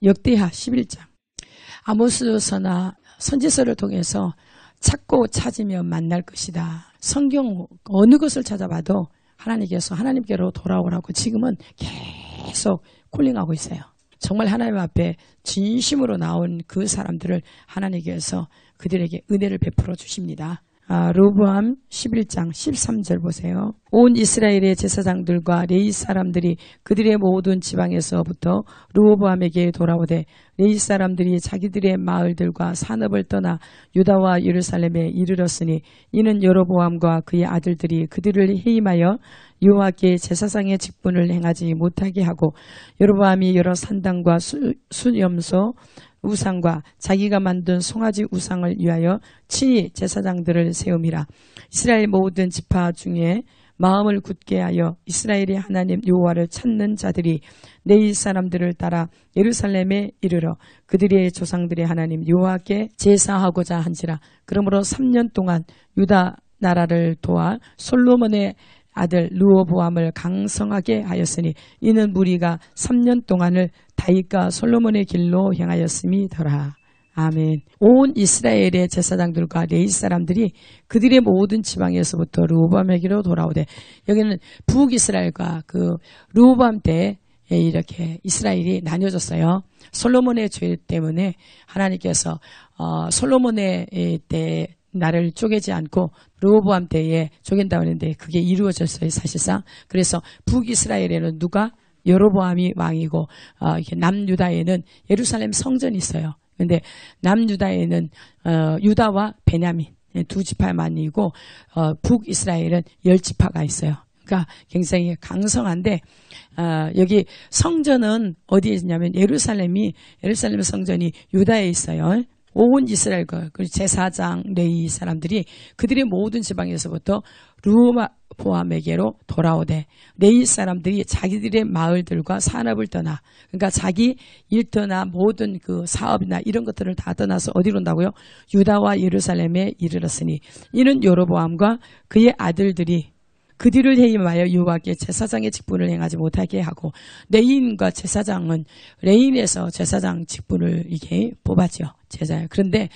역대하 11장. 아모스서나 선지서를 통해서 찾고 찾으면 만날 것이다. 성경 어느 것을 찾아봐도 하나님께로 돌아오라고 지금은 계속 콜링하고 있어요. 정말 하나님 앞에 진심으로 나온 그 사람들을 하나님께서 그들에게 은혜를 베풀어 주십니다. 르호보암 11장 13절 보세요. 온 이스라엘의 제사장들과 레위 사람들이 그들의 모든 지방에서부터 르호보암에게 돌아오되 레위 사람들이 자기들의 마을들과 산업을 떠나 유다와 예루살렘에 이르렀으니 이는 여로보암과 그의 아들들이 그들을 해임하여 여호와께 제사장의 직분을 행하지 못하게 하고 여로보암이 여러 산당과 수염소 우상과 자기가 만든 송아지 우상을 위하여 친히 제사장들을 세움이라. 이스라엘 모든 지파 중에 마음을 굳게 하여 이스라엘의 하나님 여호와를 찾는 자들이 레위 사람들을 따라 예루살렘에 이르러 그들의 조상들의 하나님 여호와께 제사하고자 한지라. 그러므로 3년 동안 유다 나라를 도와 솔로몬의 아들 르호보암을 강성하게 하였으니 이는 무리가 3년 동안을 다윗과 솔로몬의 길로 행하였음이더라. 아멘. 온 이스라엘의 제사장들과 레위 사람들이 그들의 모든 지방에서부터 르호보암에게로 돌아오되, 여기는 북이스라엘과 그 르호보암 때에 이렇게 이스라엘이 나뉘어졌어요. 솔로몬의 죄 때문에 하나님께서 솔로몬의 때 나를 쪼개지 않고 르호보암 때에 쪼갠다고 했는데 그게 이루어졌어요, 사실상. 그래서 북이스라엘에는 누가? 여로보암이 왕이고, 남유다에는 예루살렘 성전이 있어요. 근데 남유다에는 유다와 베냐민 두 지파만이고, 북이스라엘은 10지파가 있어요. 그러니까 굉장히 강성한데, 여기 성전은 어디에 있냐면 예루살렘 성전이 유다에 있어요. 온 이스라엘과 그리고 제사장 레위 사람들이 그들의 모든 지방에서부터 르호보암에게로 돌아오되, 레위 사람들이 자기들의 마을들과 산업을 떠나, 그러니까 자기 일터나 모든 그 사업이나 이런 것들을 다 떠나서 어디로 온다고요? 유다와 예루살렘에 이르렀으니 이는 여로보암과 그의 아들들이 그들을 해임하여 여호와께 제사장의 직분을 행하지 못하게 하고, 레위인과 제사장은 레위인에서 제사장 직분을 이게 뽑았죠. 제사장. 그런데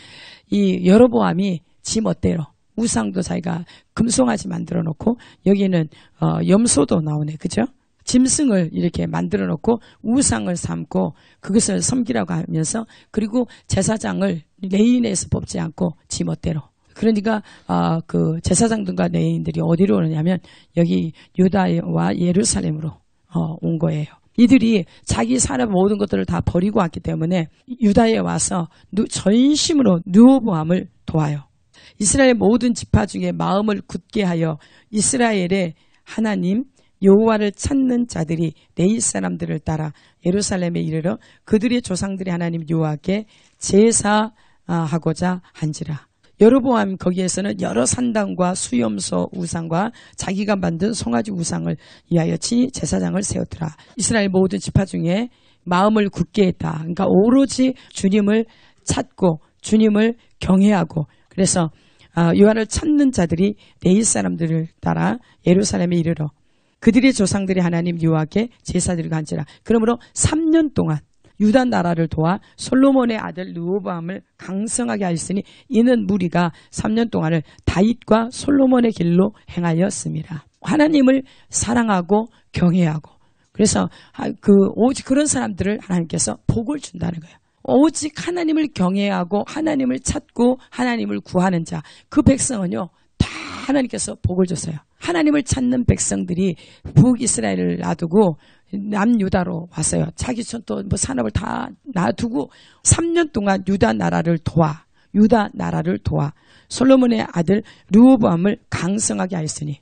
이 여로보암이 지 멋대로 우상도 자기가 금송아지 만들어 놓고, 여기는 염소도 나오네, 그죠? 짐승을 이렇게 만들어 놓고 우상을 삼고 그것을 섬기라고 하면서, 그리고 제사장을 레위인에서 뽑지 않고 지 멋대로. 그러니까 그 제사장들과 레위인들이 어디로 오느냐면 여기 유다와 예루살렘으로 온 거예요. 이들이 자기 산업 모든 것들을 다 버리고 왔기 때문에 유다에 와서 전심으로 르호보암을 도와요. 이스라엘 모든 지파 중에 마음을 굳게 하여 이스라엘의 하나님 여호와를 찾는 자들이 레위 사람들을 따라 예루살렘에 이르러 그들의 조상들의 하나님 여호와께 제사하고자 한지라. 여로보암 거기에서는 여러 산당과 수염소 우상과 자기가 만든 송아지 우상을 위하여 친히 제사장을 세웠더라. 이스라엘 모든 지파 중에 마음을 굳게 했다. 그러니까 오로지 주님을 찾고 주님을 경외하고, 그래서 여호와를 찾는 자들이 레위 사람들을 따라 예루살렘에 이르러 그들의 조상들이 하나님 여호와께 제사드리고 한지라. 그러므로 3년 동안 유다 나라를 도와 솔로몬의 아들 르호보암을 강성하게 하였으니 이는 무리가 3년 동안을 다윗과 솔로몬의 길로 행하였습니다. 하나님을 사랑하고 경외하고, 그래서 오직 그런 사람들을 하나님께서 복을 준다는 거예요. 오직 하나님을 경외하고 하나님을 찾고 하나님을 구하는 자, 그 백성은요 다 하나님께서 복을 줬어요. 하나님을 찾는 백성들이 북이스라엘을 놔두고 남유다로 왔어요. 자기 또 산업을 다 놔두고 3년 동안 유다 나라를 도와 솔로몬의 아들 르호보암을 강성하게 하였으니,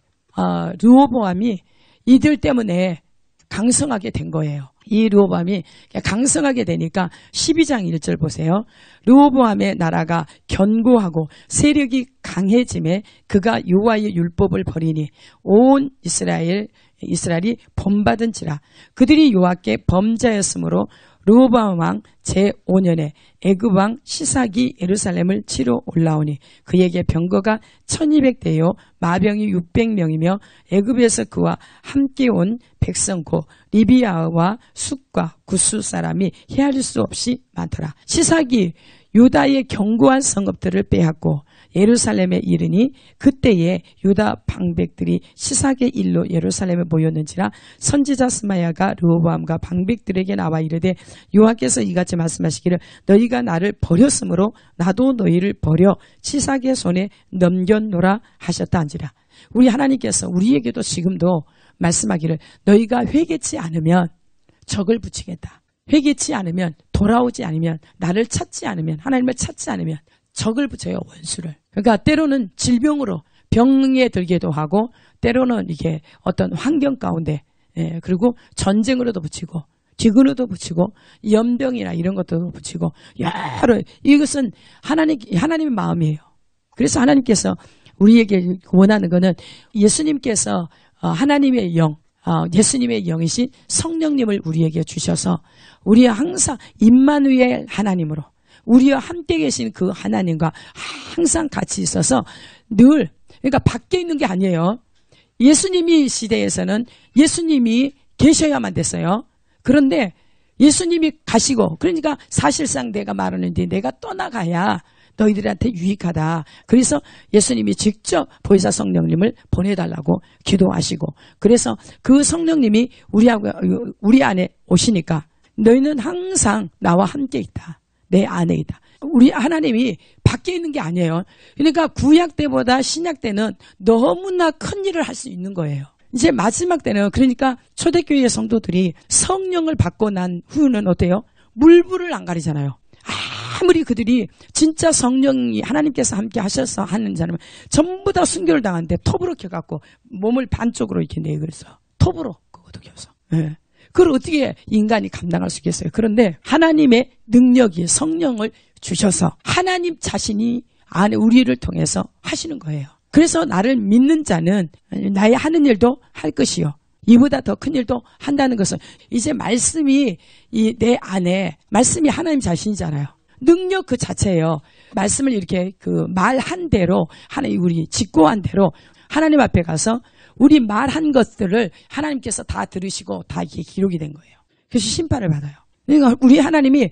르호보암이 이들 때문에 강성하게 된 거예요. 이 르호보암이 강성하게 되니까 12장 1절 보세요. 르호보암의 나라가 견고하고 세력이 강해짐에 그가 여호와의 율법을 버리니 온 이스라엘이 본받은지라. 그들이 여호와께 범죄하였으므로 르호보암 왕 제5년에 애굽 왕 시삭이 예루살렘을 치러 올라오니 그에게 병거가 1200대요 마병이 600명이며 애굽에서 그와 함께 온 백성 곧 리비아와 숫과 구스 사람이 헤아릴 수 없이 많더라. 시삭이 유다의 견고한 성읍들을 빼앗고 예루살렘에 이르니 그때에 유다 방백들이 시삭의 일로 예루살렘에 모였는지라 선지자 스마야가 르호보암과 방백들에게 나와 이르되 여호와께서 이같이 말씀하시기를 너희가 나를 버렸으므로 나도 너희를 버려 시삭의 손에 넘겨노라 하셨다 한지라. 우리 하나님께서 우리에게도 지금도 말씀하기를 너희가 회개치 않으면 적을 붙이겠다. 회개치 않으면 돌아오지 않으면 나를 찾지 않으면 하나님을 찾지 않으면 적을 붙여요. 원수를. 그러니까 때로는 질병으로 병에 들기도 하고 때로는 이게 어떤 환경 가운데 그리고 전쟁으로도 붙이고 기근으로도 붙이고 연병이나 이런 것도 붙이고 여러 이것은 하나님의 마음이에요. 그래서 하나님께서 우리에게 원하는 거는 예수님께서 하나님의 영 예수님의 영이신 성령님을 우리에게 주셔서 우리 항상 임마누엘 하나님으로 우리와 함께 계신 그 하나님과 항상 같이 있어서 늘 그러니까 밖에 있는 게 아니에요. 예수님이 시대에서는 예수님이 계셔야만 됐어요. 그런데 예수님이 가시고 그러니까 사실상 내가 말하는데 내가 떠나가야 너희들한테 유익하다. 그래서 예수님이 직접 보혜사 성령님을 보내달라고 기도하시고 그래서 그 성령님이 우리 안에 오시니까 너희는 항상 나와 함께 있다. 내 안에 있다. 우리 하나님이 밖에 있는 게 아니에요. 그러니까 구약 때보다 신약 때는 너무나 큰 일을 할 수 있는 거예요. 이제 마지막 때는 그러니까 초대교회 성도들이 성령을 받고 난 후는 어때요? 물불을 안 가리잖아요. 아무리 그들이 진짜 성령이 하나님께서 함께 하셔서 하는 사람은 전부 다 순교를 당하는데 톱으로 켜갖고 몸을 반쪽으로 이렇게 내걸어서 톱으로 그것도 켜서. 예. 그걸 어떻게 인간이 감당할 수 있겠어요? 그런데 하나님의 능력이 성령을 주셔서 하나님 자신이 안에 우리를 통해서 하시는 거예요. 그래서 나를 믿는 자는 나의 하는 일도 할 것이요. 이보다 더 큰 일도 한다는 것은 이제 말씀이 내 안에 말씀이 하나님 자신이잖아요. 능력 그 자체예요. 말씀을 이렇게 그 말한 대로 하나님 우리 직고한 대로 하나님 앞에 가서 우리 말한 것들을 하나님께서 다 들으시고 다 이게 기록이 된 거예요. 그래서 심판을 받아요. 그러니까 우리 하나님이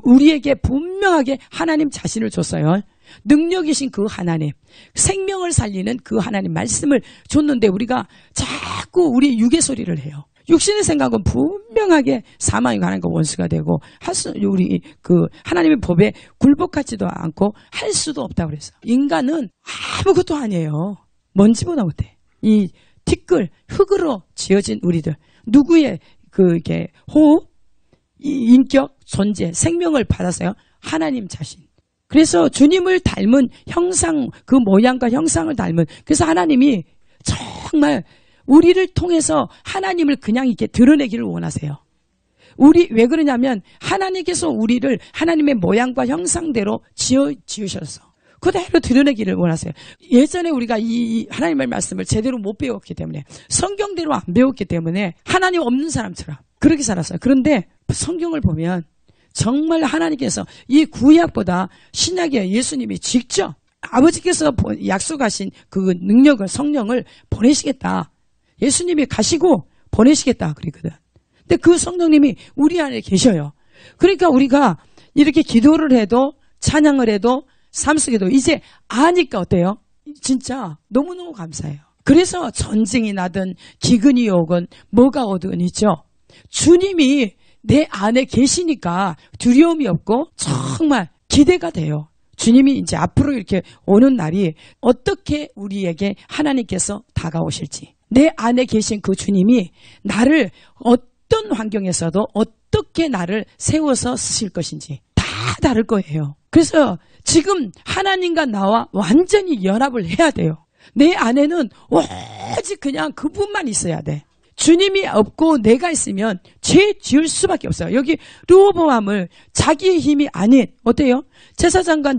우리에게 분명하게 하나님 자신을 줬어요. 능력이신 그 하나님, 생명을 살리는 그 하나님 말씀을 줬는데 우리가 자꾸 우리 육의 소리를 해요. 육신의 생각은 분명하게 사망이 가는 거 원수가 되고 우리 그 하나님의 법에 굴복하지도 않고 할 수도 없다고 그래서 인간은 아무것도 아니에요. 먼지보다 못해. 이 티끌 흙으로 지어진 우리들 누구의 그게 호흡, 인격, 존재, 생명을 받았어요. 하나님 자신. 그래서 주님을 닮은 형상, 그 모양과 형상을 닮은 그래서 하나님이 정말 우리를 통해서 하나님을 그냥 이렇게 드러내기를 원하세요. 왜 그러냐면 하나님께서 우리를 하나님의 모양과 형상대로 지으셔서 그대로 드러내기를 원하세요. 예전에 우리가 이 하나님의 말씀을 제대로 못 배웠기 때문에 성경대로 안 배웠기 때문에 하나님 없는 사람처럼 그렇게 살았어요. 그런데 성경을 보면 정말 하나님께서 이 구약보다 신약에 예수님이 직접 아버지께서 약속하신 그 능력을 성령을 보내시겠다. 예수님이 가시고 보내시겠다 그랬거든. 근데 그 성령님이 우리 안에 계셔요. 그러니까 우리가 이렇게 기도를 해도 찬양을 해도 삶 속에도 이제 아니까 어때요? 진짜 너무너무 감사해요. 그래서 전쟁이 나든 기근이 오건 뭐가 오든 있죠. 주님이 내 안에 계시니까 두려움이 없고 정말 기대가 돼요. 주님이 이제 앞으로 이렇게 오는 날이 어떻게 우리에게 하나님께서 다가오실지. 내 안에 계신 그 주님이 나를 어떤 환경에서도 어떻게 나를 세워서 쓰실 것인지 다 다를 거예요. 그래서 지금 하나님과 나와 완전히 연합을 해야 돼요. 내 안에는 오직 그냥 그분만 있어야 돼. 주님이 없고 내가 있으면 죄 지을 수밖에 없어요. 여기 르호보암을 자기의 힘이 아닌 어때요? 제사장과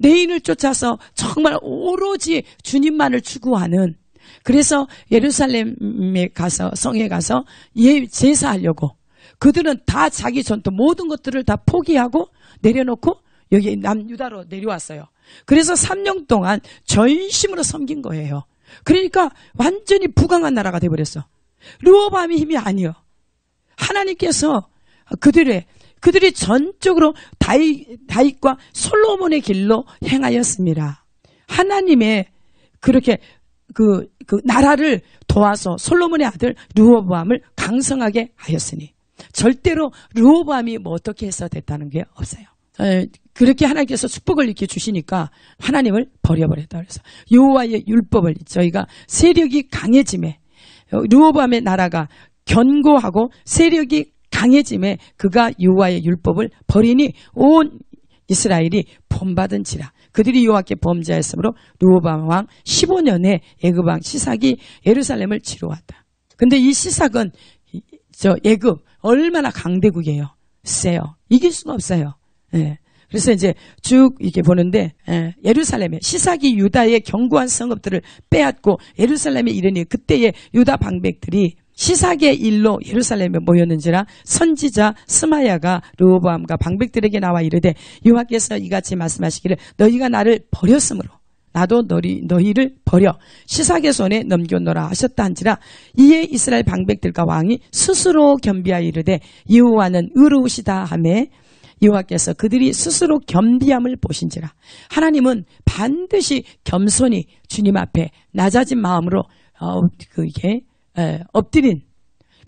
레위인을 쫓아서 정말 오로지 주님만을 추구하는 그래서 예루살렘에 가서 성에 가서 제사하려고 그들은 다 자기 전투 모든 것들을 다 포기하고 내려놓고 여기 남유다로 내려왔어요. 그래서 3년 동안 전심으로 섬긴 거예요. 그러니까 완전히 부강한 나라가 돼버렸어. 르호보암의 힘이 아니요. 하나님께서 그들이 전적으로 다윗과 솔로몬의 길로 행하였습니다. 하나님의 그렇게 그 나라를 도와서 솔로몬의 아들 르호보암을 강성하게 하였으니 절대로 르호보암이 뭐 어떻게 해서 됐다는 게 없어요. 그렇게 하나님께서 축복을 이렇게 주시니까 하나님을 버려버렸다 그래서 여호와의 율법을 저희가 세력이 강해짐에 르호보암의 나라가 견고하고 세력이 강해짐에 그가 여호와의 율법을 버리니 온 이스라엘이 본받은지라. 그들이 여호와께 범죄하였으므로 르호보암 왕 15년에 애굽 왕 시삭이 예루살렘을 치러 왔다. 근데 이 시삭은 애굽 얼마나 강대국이에요. 세요. 이길 수가 없어요. 예. 그래서 이제 쭉 이렇게 보는데 예루살렘에 시삭이 유다의 견고한 성읍들을 빼앗고 예루살렘에 이르니 그때의 유다 방백들이 시삭의 일로 예루살렘에 모였는지라 선지자 스마야가 르호보암과 방백들에게 나와 이르되 여호와께서 이같이 말씀하시기를 너희가 나를 버렸으므로 나도 너희를 버려 시삭의 손에 넘겨놓으라 하셨다 한지라 이에 이스라엘 방백들과 왕이 스스로 겸비하여 이르되 여호와는 의로우시다 하매 여호와께서 그들이 스스로 겸비함을 보신지라. 하나님은 반드시 겸손히 주님 앞에 낮아진 마음으로 엎드린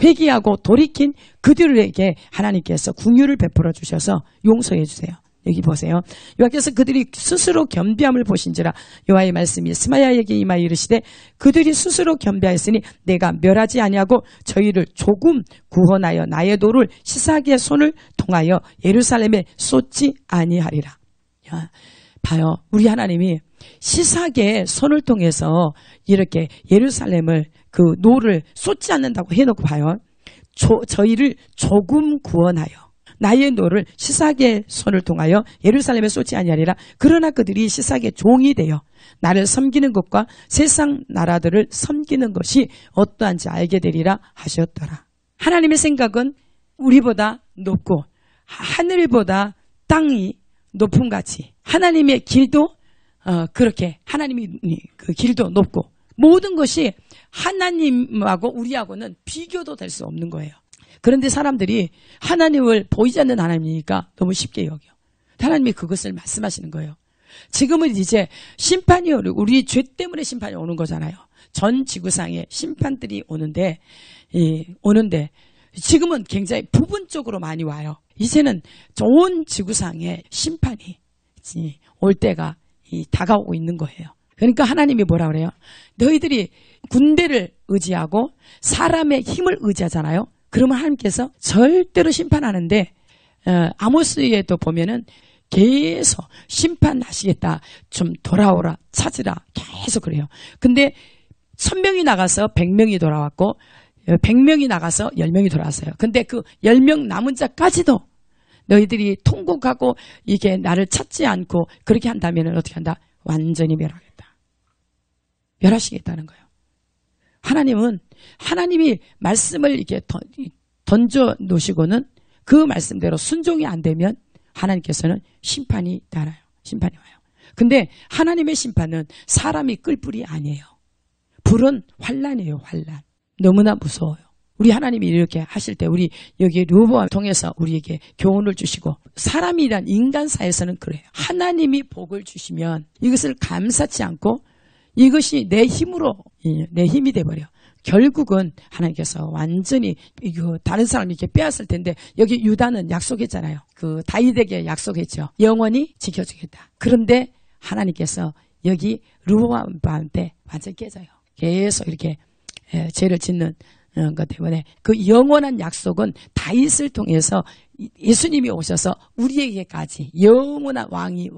회개하고 돌이킨 그들에게 하나님께서 긍휼을 베풀어 주셔서 용서해 주세요. 여기 보세요. 여호와께서 그들이 스스로 겸비함을 보신지라 여호와의 말씀이 스마야에게 임하여 이르시되 그들이 스스로 겸비하였으니 내가 멸하지 아니하고 저희를 조금 구원하여 나의 돌을 시삭의 손을 통하여 예루살렘에 쏟지 아니하리라. 야, 봐요. 우리 하나님이 시삭의 손을 통해서 이렇게 예루살렘을 그 노를 쏟지 않는다고 해놓고 봐요. 저희를 조금 구원하여 나의 노를 시삭의 손을 통하여 예루살렘에 쏟지 아니하리라. 그러나 그들이 시삭의 종이 되어 나를 섬기는 것과 세상 나라들을 섬기는 것이 어떠한지 알게 되리라 하셨더라. 하나님의 생각은 우리보다 높고 하늘보다 땅이 높은 같이 하나님의 길도 그렇게 하나님이 그 길도 높고 모든 것이 하나님하고 우리하고는 비교도 될 수 없는 거예요. 그런데 사람들이 하나님을 보이지 않는 하나님이니까 너무 쉽게 여겨. 하나님이 그것을 말씀하시는 거예요. 지금은 이제 심판이 우리 죄 때문에 심판이 오는 거잖아요. 전 지구상에 심판들이 오는데 지금은 굉장히 부분적으로 많이 와요. 이제는 온 지구상에 심판이 올 때가 다가오고 있는 거예요. 그러니까 하나님이 뭐라 그래요? 너희들이 군대를 의지하고 사람의 힘을 의지하잖아요. 그러면 하나님께서 절대로 심판하는데 아모스에도 보면은 계속 심판하시겠다. 좀 돌아오라. 찾으라. 계속 그래요. 근데 1000명이 나가서 100명이 돌아왔고 100명이 나가서 10명이 돌아왔어요. 근데 그 10명 남은 자까지도 너희들이 통곡하고 이게 나를 찾지 않고 그렇게 한다면 어떻게 한다? 완전히 멸하겠다. 멸하시겠다는 거예요. 하나님은 하나님이 말씀을 이렇게 던져 놓으시고는 그 말씀대로 순종이 안 되면 하나님께서는 심판이 따라요. 심판이 와요. 근데 하나님의 심판은 사람이 끌 불이 아니에요. 불은 환란이에요. 환란. 너무나 무서워요. 우리 하나님이 이렇게 하실 때 우리 여기 르호보암을 통해서 우리에게 교훈을 주시고 사람이란 인간사에서는 그래요. 하나님이 복을 주시면 이것을 감사치 않고 이것이 내 힘으로 내 힘이 돼버려. 결국은 하나님께서 완전히 이거 다른 사람이 이렇게 빼앗을 텐데 여기 유다는 약속했잖아요. 그 다윗에게 약속했죠. 영원히 지켜주겠다. 그런데 하나님께서 여기 르호보암한테 완전 깨져요. 계속 이렇게 죄를 짓는 것 때문에 그 영원한 약속은 다윗을 통해서 예수님이 오셔서 우리에게까지 영원한 왕권이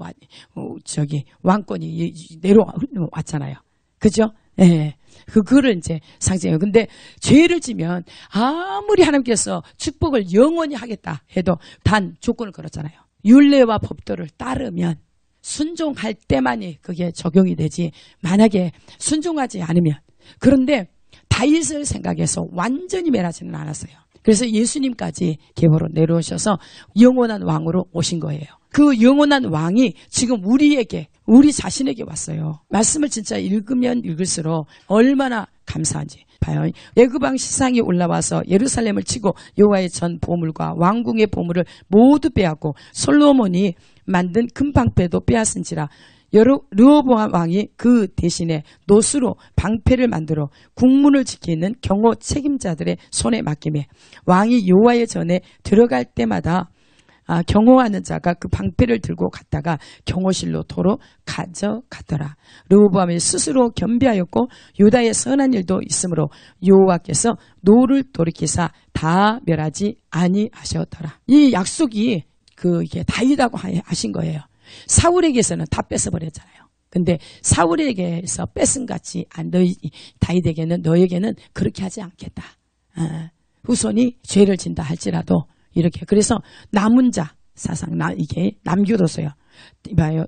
내려왔잖아요. 그죠? 예. 그거를 이제 상징해요. 근데 죄를 지면 아무리 하나님께서 축복을 영원히 하겠다 해도 단 조건을 걸었잖아요. 율례와 법도를 따르면 순종할 때만이 그게 적용이 되지 만약에 순종하지 않으면 그런데 다윗을 생각해서 완전히 멸하지는 않았어요. 그래서 예수님까지 계보로 내려오셔서 영원한 왕으로 오신 거예요. 그 영원한 왕이 지금 우리에게, 우리 자신에게 왔어요. 말씀을 진짜 읽으면 읽을수록 얼마나 감사한지 봐요. 애굽왕 시상이 올라와서 예루살렘을 치고 여호와의 전 보물과 왕궁의 보물을 모두 빼앗고 솔로몬이 만든 금방패도 빼앗은지라 르호보암 왕이 그 대신에 노수로 방패를 만들어 국문을 지키는 경호 책임자들의 손에 맡기매 왕이 여호와의 전에 들어갈 때마다 경호하는 자가 그 방패를 들고 갔다가 경호실로 도로 가져갔더라. 르호보암이 스스로 겸비하였고 유다의 선한 일도 있으므로 여호와께서 노를 돌이키사 다 멸하지 아니하셨더라. 이 약속이 이게 다윗하고 하신 거예요. 사울에게서는 다 뺏어버렸잖아요. 근데 사울에게서 뺏은 같이 다윗에게는 너에게는 그렇게 하지 않겠다. 후손이 죄를 진다 할지라도 이렇게. 그래서 남은 자 사상 이게 남겨뒀어요. 이봐요.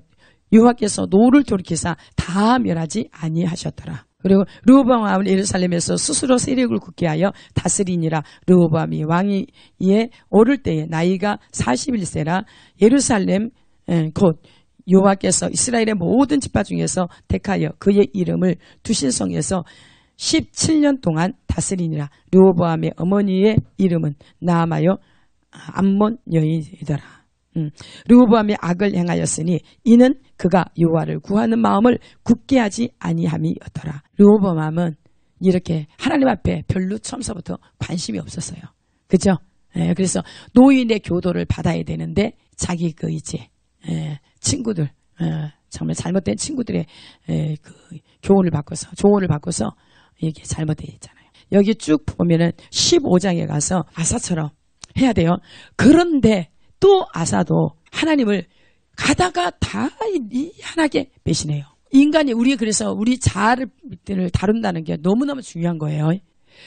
여호와께서 노를 돌이키사 다 멸하지 아니하셨더라. 그리고 르호보암 왕은 예루살렘에서 스스로 세력을 굳게 하여 다스리니라. 르호보암이 왕위에 오를 때에 나이가 41세라 예루살렘 곧 여호와께서 이스라엘의 모든 지파 중에서 택하여 그의 이름을 두신 성에서 17년 동안 다스리니라. 르호보암의 어머니의 이름은 나아마여 암몬 여인이더라. 르호보암이 악을 행하였으니 이는 그가 여호와를 구하는 마음을 굳게 하지 아니함이었더라. 르호보암은 이렇게 하나님 앞에 별로 처음서부터 관심이 없었어요. 그죠? 그래서 노인의 교도를 받아야 되는데 자기 이제 친구들 정말 잘못된 친구들의 조언을 바꿔서 이게 잘못되어 있잖아요. 여기 쭉 보면은 15장에 가서 아사처럼 해야 돼요. 그런데 또 아사도 하나님을 가다가 다 희한하게 배신해요. 인간이 그래서 우리 자아를 다룬다는 게 너무너무 중요한 거예요.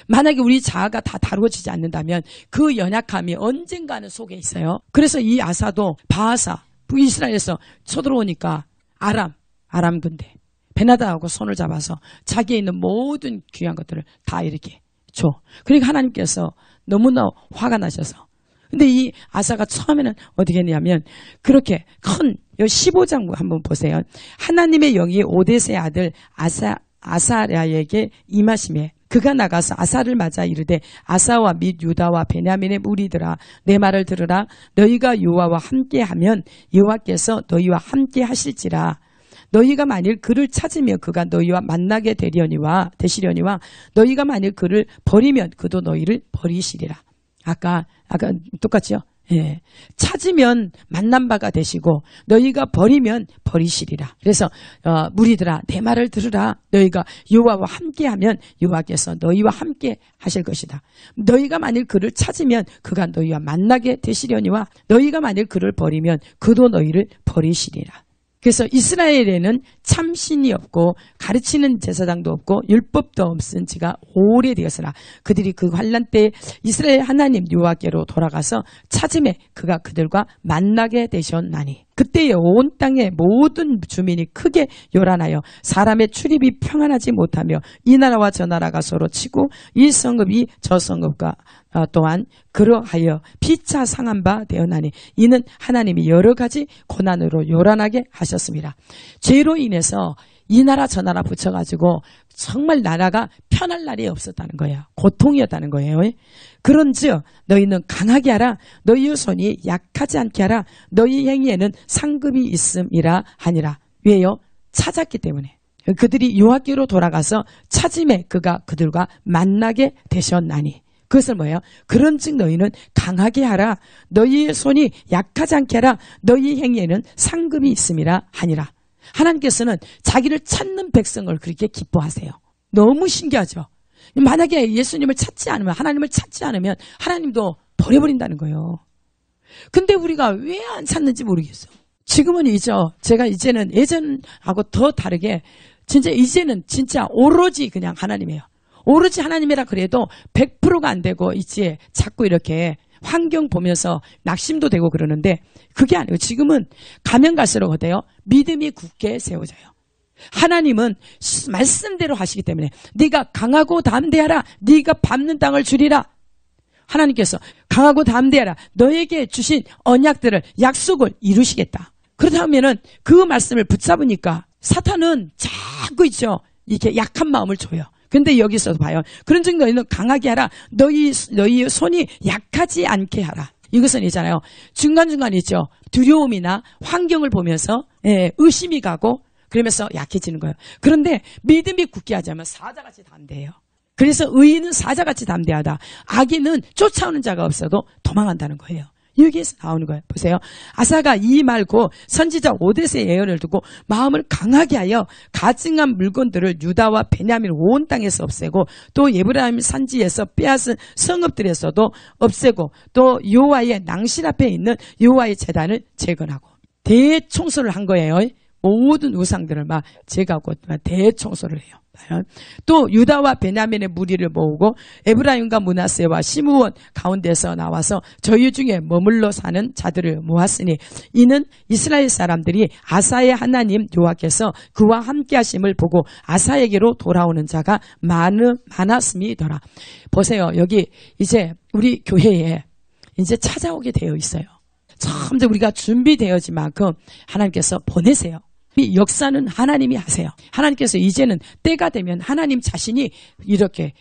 만약에 우리 자아가 다 다루어지지 않는다면 그 연약함이 언젠가는 속에 있어요. 그래서 이 아사도 바하사 북이스라엘에서 쳐들어오니까 아람 군대 베나다하고 손을 잡아서 자기에 있는 모든 귀한 것들을 다 이렇게 줘. 그러니까 하나님께서 너무나 화가 나셔서. 근데 이 아사가 처음에는 어떻게 했냐면 그렇게 큰 15장 한번 보세요. 하나님의 영이 오데스의 아들 아사랴에게 임하심에 그가 나가서 아사를 맞아 이르되 아사와 및 유다와 베냐민의 무리들아 내 말을 들으라. 너희가 여호와와 함께하면 여호와께서 너희와 함께 하실지라. 너희가 만일 그를 찾으면 그가 너희와 만나게 되시려니와 너희가 만일 그를 버리면 그도 너희를 버리시리라. 아까 똑같죠? 예. 찾으면 만난 바가 되시고 너희가 버리면 버리시리라. 그래서 무리들아 내 말을 들으라. 너희가 여호와와 함께하면 여호와께서 너희와 함께 하실 것이다. 너희가 만일 그를 찾으면 그가 너희와 만나게 되시려니와 너희가 만일 그를 버리면 그도 너희를 버리시리라. 그래서 이스라엘에는 참신이 없고 가르치는 제사장도 없고 율법도 없은 지가 오래되었으나 그들이 그 환난 때에 이스라엘 하나님 여호와께로 돌아가서 찾음에 그가 그들과 만나게 되셨나니 그때에 온 땅의 모든 주민이 크게 요란하여 사람의 출입이 평안하지 못하며 이 나라와 저 나라가 서로 치고 이 성읍이 저 성읍과 또한 그러하여 피차 상한 바 되었나니 이는 하나님이 여러 가지 고난으로 요란하게 하셨습니다. 죄로 인해서 이 나라 저 나라 붙여가지고 정말 나라가 편할 날이 없었다는 거예요. 고통이었다는 거예요. 그런즉 너희는 강하게 하라. 너희의 손이 약하지 않게 하라. 너희 행위에는 상급이 있음이라 하니라. 왜요? 찾았기 때문에. 그들이 여호와께로 돌아가서 찾음에 그가 그들과 만나게 되셨나니. 그것은 뭐예요? 그런즉 너희는 강하게 하라. 너희의 손이 약하지 않게 하라. 너희 행위에는 상급이 있음이라 하니라. 하나님께서는 자기를 찾는 백성을 그렇게 기뻐하세요. 너무 신기하죠? 만약에 예수님을 찾지 않으면, 하나님을 찾지 않으면 하나님도 버려버린다는 거예요. 근데 우리가 왜 안 찾는지 모르겠어. 지금은 제가 이제는 예전하고 더 다르게 이제는 진짜 오로지 그냥 하나님이에요. 오로지 하나님이라 그래도 100%가 안 되고 이제 자꾸 이렇게 환경 보면서 낙심도 되고 그러는데 그게 아니고 지금은 가면 갈수록 어때요? 믿음이 굳게 세워져요. 하나님은 말씀대로 하시기 때문에 네가 강하고 담대하라. 네가 밟는 땅을 주리라. 하나님께서 강하고 담대하라. 너에게 주신 언약들을 약속을 이루시겠다. 그러다 하면은 그 말씀을 붙잡으니까 사탄은 자꾸 있죠. 이렇게 약한 마음을 줘요. 근데 여기서도 봐요. 그런즉 너희는 강하게 하라. 너희 손이 약하지 않게 하라. 이것은 있잖아요. 중간중간 있죠. 두려움이나 환경을 보면서 의심이 가고 그러면서 약해지는 거예요. 그런데 믿음이 굳게 하자면 사자같이 담대해요. 그래서 의인은 사자같이 담대하다. 악인은 쫓아오는 자가 없어도 도망한다는 거예요. 여기에서 나오는 거예요. 보세요. 아사가 이 말고 선지자 오뎃의 예언을 두고 마음을 강하게 하여 가증한 물건들을 유다와 베냐민 온 땅에서 없애고 또 에브라임 산지에서 빼앗은 성읍들에서도 없애고 또 여호와의 낭실 앞에 있는 여호와의 제단을 재건하고 대청소를 한 거예요. 모든 우상들을 막 제거하고 대청소를 해요. 또 유다와 베냐민의 무리를 모으고 에브라임과 므낫세와 시므온 가운데서 나와서 저희 중에 머물러 사는 자들을 모았으니 이는 이스라엘 사람들이 아사의 하나님 여호와께서 그와 함께 하심을 보고 아사에게로 돌아오는 자가 많았음이더라. 보세요. 여기 이제 우리 교회에 이제 찾아오게 되어 있어요. 참 우리가 준비되어진 만큼 하나님께서 보내세요. 이 역사는 하나님이 하세요. 하나님께서 이제는 때가 되면 하나님 자신이 이렇게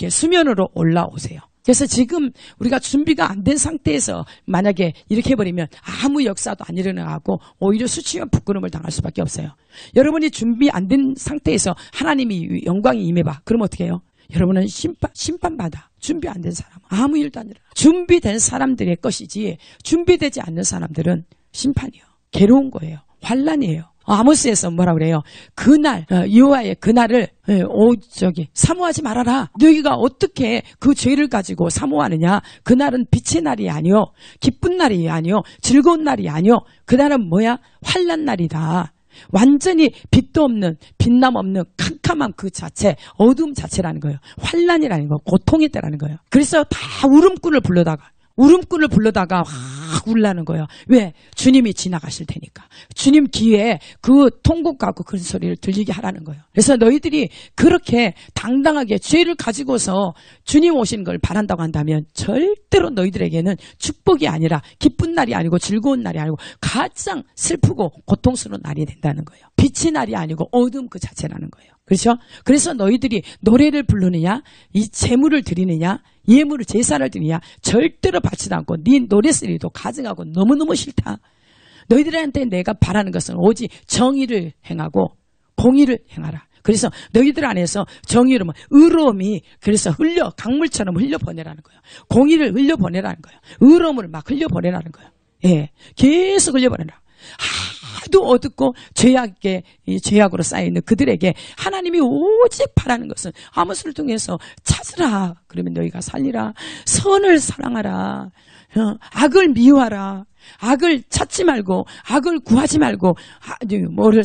수면으로 올라오세요. 그래서 지금 우리가 준비가 안 된 상태에서 만약에 이렇게 해버리면 아무 역사도 안 일어나고 오히려 수치와 부끄러움을 당할 수밖에 없어요. 여러분이 준비 안 된 상태에서 하나님이 영광이 임해봐. 그럼 어떻게 해요? 여러분은 심판받아. 준비 안 된 사람 아무 일도 안 일어나. 준비된 사람들의 것이지 준비되지 않는 사람들은 심판이요. 괴로운 거예요. 환난이에요. 아모스에서 뭐라 그래요? 그날 여호와의 그날을 사모하지 말아라. 너희가 어떻게 그 죄를 가지고 사모하느냐? 그날은 빛의 날이 아니요, 기쁜 날이 아니요, 즐거운 날이 아니요. 그날은 뭐야? 환난 날이다. 완전히 빛도 없는, 빛남 없는 캄캄한 그 자체, 어두움 자체라는 거예요. 환난이라는 거, 고통의 때라는 거예요. 그래서 다 울음꾼을 불러다가 확 울라는 거예요. 왜? 주님이 지나가실 테니까. 주님 귀에 그 통곡하고 그런 소리를 들리게 하라는 거예요. 그래서 너희들이 그렇게 당당하게 죄를 가지고서 주님 오시는 걸 바란다고 한다면 절대로 너희들에게는 축복이 아니라 기쁜 날이 아니고 즐거운 날이 아니고 가장 슬프고 고통스러운 날이 된다는 거예요. 빛의 날이 아니고 어둠 그 자체라는 거예요. 그렇죠? 그래서 너희들이 노래를 부르느냐, 이 제물을 드리느냐, 예물을 제사를 드리냐 절대로 바치지 않고 네 노래소리도 가증하고 너무너무 싫다. 너희들한테 내가 바라는 것은 오직 정의를 행하고 공의를 행하라. 그래서 너희들 안에서 정의로 의로움이 그래서 강물처럼 흘려보내라는 거예요. 공의를 흘려보내라는 거예요. 의로움을 막 흘려보내라는 거예요. 예, 계속 흘려보내라. 하도 어둡고 죄악으로 쌓여있는 그들에게 하나님이 오직 바라는 것은 아모스를 통해서 찾으라. 그러면 너희가 살리라. 선을 사랑하라. 악을 미워하라. 악을 찾지 말고 악을 구하지 말고 뭐를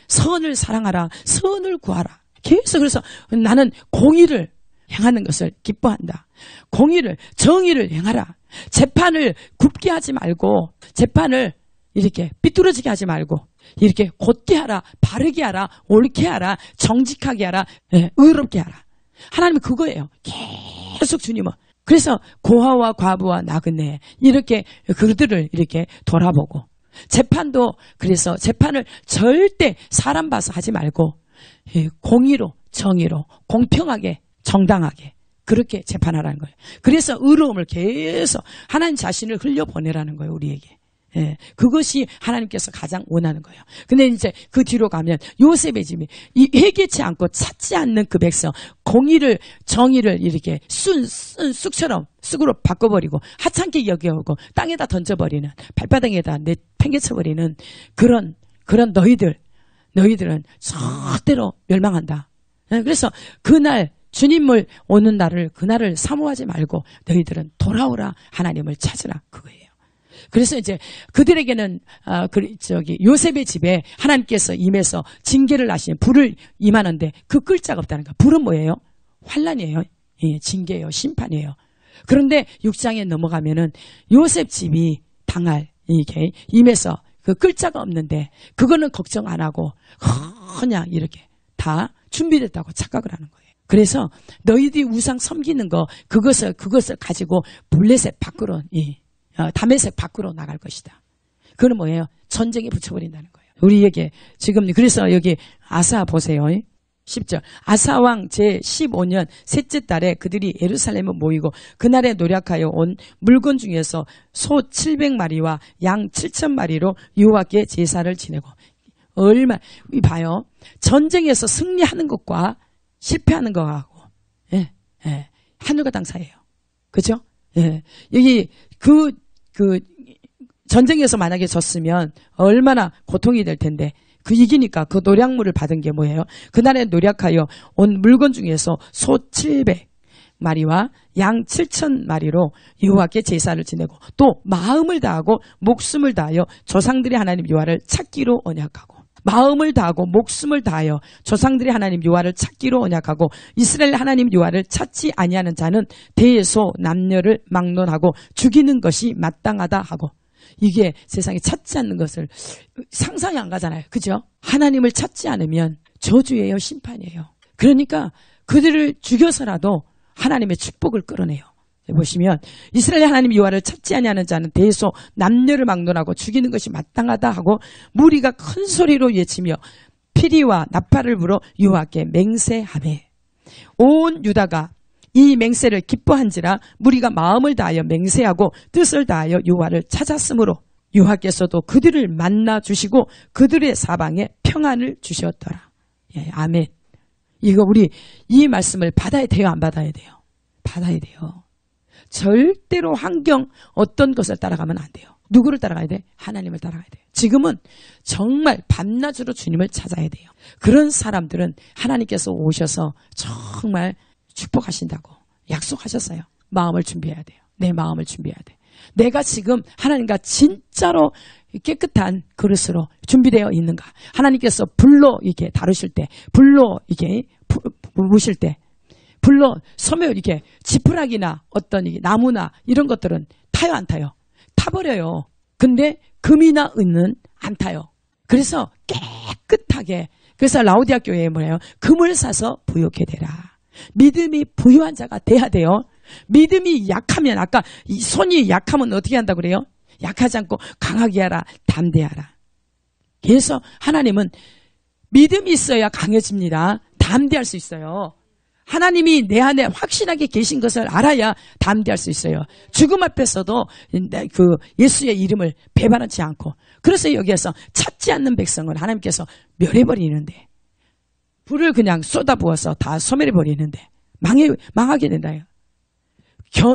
선을 사랑하라. 선을 구하라. 계속 그래서 나는 공의를 행하는 것을 기뻐한다. 정의를 행하라. 재판을 굽게 하지 말고 재판을 이렇게 삐뚤어지게 하지 말고 이렇게 곧게 하라, 바르게 하라, 옳게 하라, 정직하게 하라, 의롭게 하라. 하나님은 그거예요. 계속 주님은. 그래서 고아와 과부와 나그네 이렇게 그들을 이렇게 돌아보고 재판도 그래서 재판을 절대 사람 봐서 하지 말고 공의로, 정의로, 공평하게, 정당하게 그렇게 재판하라는 거예요. 그래서 의로움을 계속 하나님 자신을 흘려보내라는 거예요, 우리에게. 예, 그것이 하나님께서 가장 원하는 거예요. 근데 이제 그 뒤로 가면 요셉의 집이 회개치 않고 찾지 않는 그 백성, 공의를, 정의를 이렇게 쑥으로 바꿔버리고 하찮게 여겨오고 땅에다 던져버리는, 발바닥에다 팽개쳐버리는 그런 너희들은 절대로 멸망한다. 예, 그래서 그날 주님을 오는 날을 그날을 사모하지 말고 너희들은 돌아오라, 하나님을 찾으라, 그거예요. 그래서 이제 그들에게는 요셉의 집에 하나님께서 임해서 징계를 하시는 불을 임하는데 그 끌 자가 없다는 거예요. 불은 뭐예요? 환난이에요. 예, 징계예요. 심판이에요. 그런데 6장에 넘어가면은 요셉 집이 당할 이게 임해서 그 끌 자가 없는데 그거는 걱정 안 하고 그냥 이렇게 다 준비됐다고 착각을 하는 거예요. 그래서 너희들이 우상 섬기는 거 그것을 가지고 블레셋 밖으로 다메섹 밖으로 나갈 것이다. 그건 뭐예요? 전쟁에 붙여버린다는 거예요. 우리에게 지금 그래서 여기 아사 보세요. 10절 아사왕 제15년 셋째 달에 그들이 예루살렘에 모이고 그날에 노력하여 온 물건 중에서 소 700마리와 양 7,000마리로 여호와께 제사를 지내고 봐요. 전쟁에서 승리하는 것과 실패하는 거하고 하늘과 땅 사이예요. 그죠? 여기 그 전쟁에서 만약에 졌으면 얼마나 고통이 될 텐데 그 이기니까 그 노략물을 받은 게 뭐예요? 그날에 노력하여 온 물건 중에서 소 700마리와 양 7,000마리로 여호와께 제사를 지내고 또 마음을 다하고 목숨을 다하여 조상들의 하나님 여호와를 찾기로 언약하고 마음을 다하고 목숨을 다하여 조상들의 하나님 여호와를 찾기로 언약하고 이스라엘 하나님 여호와를 찾지 아니하는 자는 대소 남녀를 막론하고 죽이는 것이 마땅하다 하고 이게 세상에 찾지 않는 것을 상상이 안 가잖아요. 그죠? 하나님을 찾지 않으면 저주예요. 심판이에요. 그러니까 그들을 죽여서라도 하나님의 축복을 끌어내요. 보시면 이스라엘 하나님 여호와를 찾지 아니하는 자는 대소 남녀를 막론하고 죽이는 것이 마땅하다 하고 무리가 큰 소리로 외치며 피리와 나팔을 불어 여호와께 맹세하매 온 유다가 이 맹세를 기뻐한지라 무리가 마음을 다하여 맹세하고 뜻을 다하여 여호와를 찾았으므로 여호와께서도 그들을 만나 주시고 그들의 사방에 평안을 주셨더라. 아멘. 이거 우리 이 말씀을 받아야 돼요? 안 받아야 돼요? 받아야 돼요. 절대로 환경 어떤 것을 따라가면 안 돼요. 누구를 따라가야 돼? 하나님을 따라가야 돼요. 지금은 정말 밤낮으로 주님을 찾아야 돼요. 그런 사람들은 하나님께서 오셔서 정말 축복하신다고 약속하셨어요. 마음을 준비해야 돼요. 내 마음을 준비해야 돼. 내가 지금 하나님과 진짜로 깨끗한 그릇으로 준비되어 있는가? 하나님께서 불로 이렇게 다루실 때, 불로 이렇게 부으실 때, 불로 소멸 이렇게 지푸라기나 어떤 나무나 이런 것들은 타요, 안 타요? 타버려요. 근데 금이나 은은 안 타요. 그래서 깨끗하게, 그래서 라오디아 교회에 뭐예요? 금을 사서 부욕해 대라. 믿음이 부유한 자가 돼야 돼요. 믿음이 약하면, 아까 이 손이 약하면 어떻게 한다고 그래요? 약하지 않고 강하게 하라, 담대하라. 그래서 하나님은 믿음이 있어야 강해집니다. 담대할 수 있어요. 하나님이 내 안에 확실하게 계신 것을 알아야 담대할 수 있어요. 죽음 앞에서도 그 예수의 이름을 배반하지 않고. 그래서 여기에서 찾지 않는 백성을 하나님께서 멸해버리는데, 불을 그냥 쏟아부어서 다 소멸해버리는데 망하게 된다요.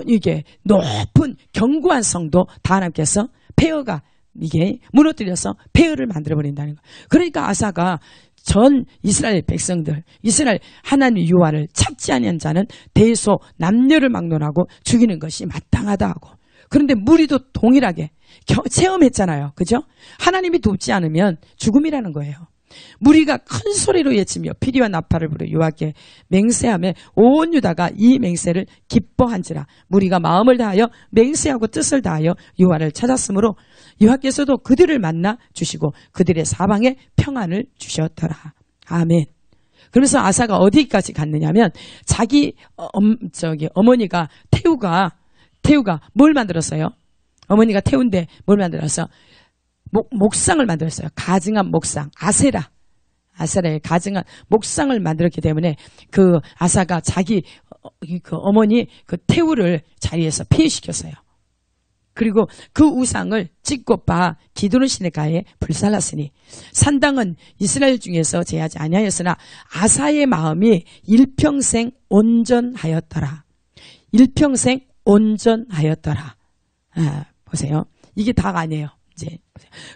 이게 높은 견고한 성도 다 하나님께서 폐허가 이게 무너뜨려서 폐허를 만들어버린다는 거. 그러니까 아사가 전 이스라엘 백성들, 이스라엘 하나님 여호와를 찾지 아니한 자는 대소 남녀를 막론하고 죽이는 것이 마땅하다 하고. 그런데 무리도 동일하게 체험했잖아요. 그죠? 하나님이 돕지 않으면 죽음이라는 거예요. 무리가 큰 소리로 외치며 피리와 나팔을 불어 여호와께 맹세하며 온 유다가 이 맹세를 기뻐한지라. 무리가 마음을 다하여 맹세하고 뜻을 다하여 여호와를 찾았으므로 여호와께서도 그들을 만나 주시고 그들의 사방에 평안을 주셨더라. 아멘. 그러면서 아사가 어디까지 갔느냐면 자기 어머니가 태우가 뭘 만들었어요? 어머니가 태운데 뭘 만들었어? 목상을 만들었어요. 가증한 목상. 아세라의 가증한 목상을 만들었기 때문에 그 아사가 자기 그 어머니 그 태우를 자리에서 폐위시켰어요. 그리고 그 우상을 찍고 바 기드론 시내가에 불살랐으니 산당은 이스라엘 중에서 제하지 아니하였으나 아사의 마음이 일평생 온전하였더라. 일평생 온전하였더라. 보세요. 이게 다가 아니에요. 이제